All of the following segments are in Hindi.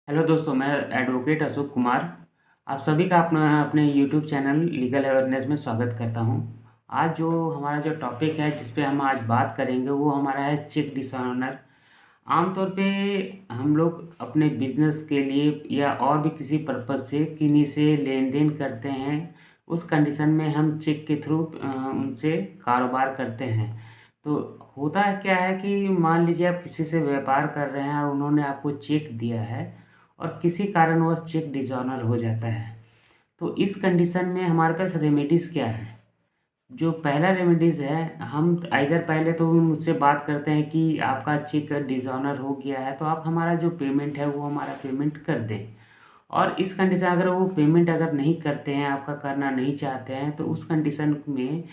हेलो दोस्तों, मैं एडवोकेट अशोक कुमार आप सभी का अपना अपने यूट्यूब चैनल लीगल अवेयरनेस में स्वागत करता हूं। आज जो हमारा जो टॉपिक है जिस पे हम आज बात करेंगे वो हमारा है चेक डिसऑनर। आमतौर पे हम लोग अपने बिजनेस के लिए या और भी किसी पर्पज़ से किन्हीं से लेन देन करते हैं। उस कंडीशन में हम चेक के थ्रू उनसे कारोबार करते हैं। तो होता है क्या है कि मान लीजिए आप किसी से व्यापार कर रहे हैं और उन्होंने आपको चेक दिया है और किसी कारणवश चेक डिसऑनर हो जाता है। तो इस कंडीशन में हमारे पास रेमेडीज़ क्या है। जो पहला रेमेडीज़ है, हम आइदर पहले तो मुझसे बात करते हैं कि आपका चेक डिसऑनर हो गया है तो आप हमारा जो पेमेंट है वो हमारा पेमेंट कर दें। और इस कंडीशन अगर वो पेमेंट अगर नहीं करते हैं, आपका करना नहीं चाहते हैं, तो उस कंडीशन में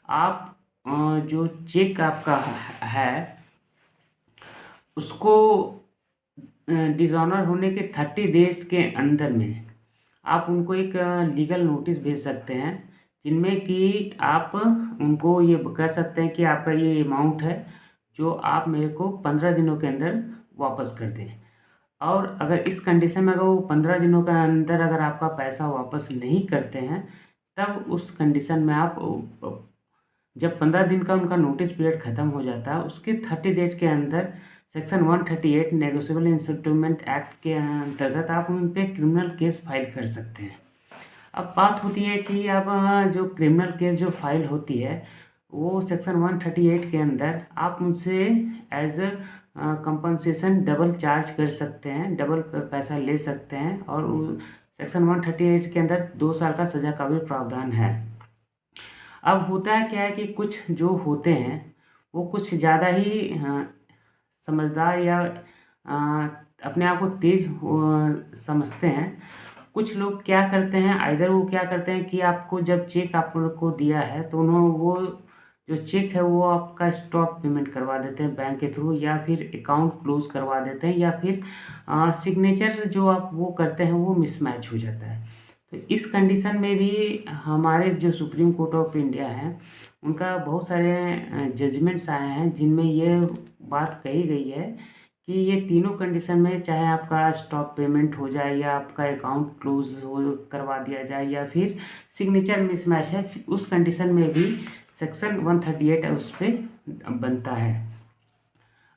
आप जो चेक आपका है उसको डिसऑनर होने के 30 डेज के अंदर में आप उनको एक लीगल नोटिस भेज सकते हैं, जिनमें कि आप उनको ये कह सकते हैं कि आपका ये अमाउंट है जो आप मेरे को 15 दिनों के अंदर वापस कर दें। और अगर इस कंडीशन में अगर वो 15 दिनों के अंदर अगर आपका पैसा वापस नहीं करते हैं, तब उस कंडीशन में आप जब 15 दिन का उनका नोटिस पीरियड ख़त्म हो जाता है, उसके 30 डेज के अंदर सेक्शन 138 नेगोशिएबल इंस्ट्रूमेंट एक्ट के अंतर्गत आप उन पे क्रिमिनल केस फाइल कर सकते हैं। अब बात होती है कि अब जो क्रिमिनल केस जो फाइल होती है वो सेक्शन 138 के अंदर आप उनसे एज कंपनसेशन डबल चार्ज कर सकते हैं, डबल पैसा ले सकते हैं। और सेक्शन 138 के अंदर 2 साल का सज़ा का भी प्रावधान है। अब होता है क्या है कि कुछ जो होते हैं वो कुछ ज़्यादा ही समझदार या अपने आप को तेज समझते हैं। कुछ लोग क्या करते हैं, आइदर वो क्या करते हैं कि आपको जब चेक आप लोग को दिया है तो उन्होंने वो जो चेक है वो आपका स्टॉप पेमेंट करवा देते हैं बैंक के थ्रू, या फिर अकाउंट क्लोज करवा देते हैं, या फिर सिग्नेचर जो आप वो करते हैं वो मिसमैच हो जाता है। तो इस कंडीशन में भी हमारे जो सुप्रीम कोर्ट ऑफ इंडिया है उनका बहुत सारे जजमेंट्स आए हैं, जिनमें ये बात कही गई है कि ये तीनों कंडीशन में, चाहे आपका स्टॉप पेमेंट हो जाए या आपका अकाउंट क्लोज हो करवा दिया जाए या फिर सिग्नेचर मिसमैच है, उस कंडीशन में भी सेक्शन 138 उस पर बनता है।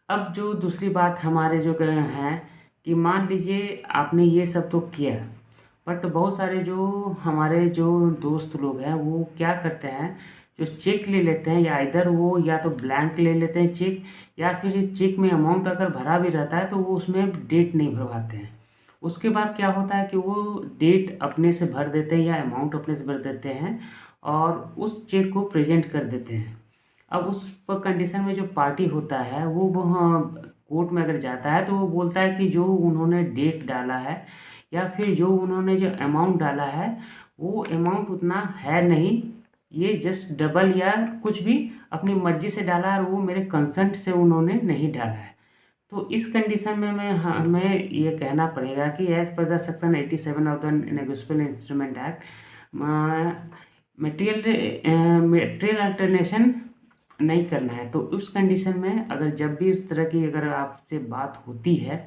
अब जो दूसरी बात हमारे जो हैं कि मान लीजिए आपने ये सब तो किया, बट बहुत सारे जो हमारे जो दोस्त लोग हैं वो क्या करते हैं, जो चेक ले लेते हैं, या इधर वो या तो ब्लैंक ले लेते हैं चेक, या फिर चेक में अमाउंट अगर भरा भी रहता है तो वो उसमें डेट नहीं भरवाते हैं। उसके बाद क्या होता है कि वो डेट अपने से भर देते हैं या अमाउंट अपने से भर देते हैं और उस चेक को प्रेजेंट कर देते हैं। अब उस कंडीशन में जो पार्टी होता है वो कोर्ट में अगर जाता है तो वो बोलता है कि जो उन्होंने डेट डाला है या फिर जो उन्होंने जो अमाउंट डाला है वो अमाउंट उतना है नहीं, ये जस्ट डबल या कुछ भी अपनी मर्जी से डाला है और वो मेरे कंसेंट से उन्होंने नहीं डाला है। तो इस कंडीशन में हमें ये कहना पड़ेगा कि as per the section 87 of the negotiable instrument act, material alternation नहीं करना है। तो उस कंडीशन में अगर जब भी उस तरह की अगर आपसे बात होती है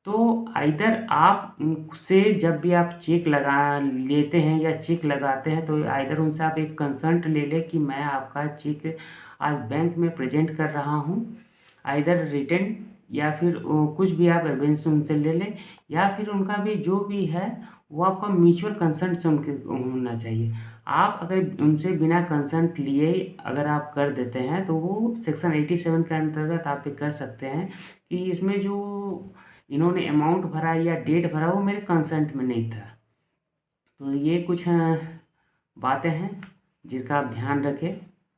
तो आइदर आप उनसे जब भी आप चेक लगा लेते हैं या चेक लगाते हैं तो आइदर उनसे आप एक कंसर्ट ले लें कि मैं आपका चेक आज बैंक में प्रेजेंट कर रहा हूँ, आइदर रिटन या फिर कुछ भी आप एविडेंस उनसे ले लें, या फिर उनका भी जो भी है वो आपका म्यूचुअल कंसेंट से उनके होना चाहिए। आप अगर उनसे बिना कंसेंट लिए अगर आप कर देते हैं तो वो सेक्शन 87 के अंतर्गत आप ये कर सकते हैं कि इसमें जो इन्होंने अमाउंट भरा या डेट भरा वो मेरे कंसेंट में नहीं था। तो ये कुछ बातें हैं जिसका आप ध्यान रखें।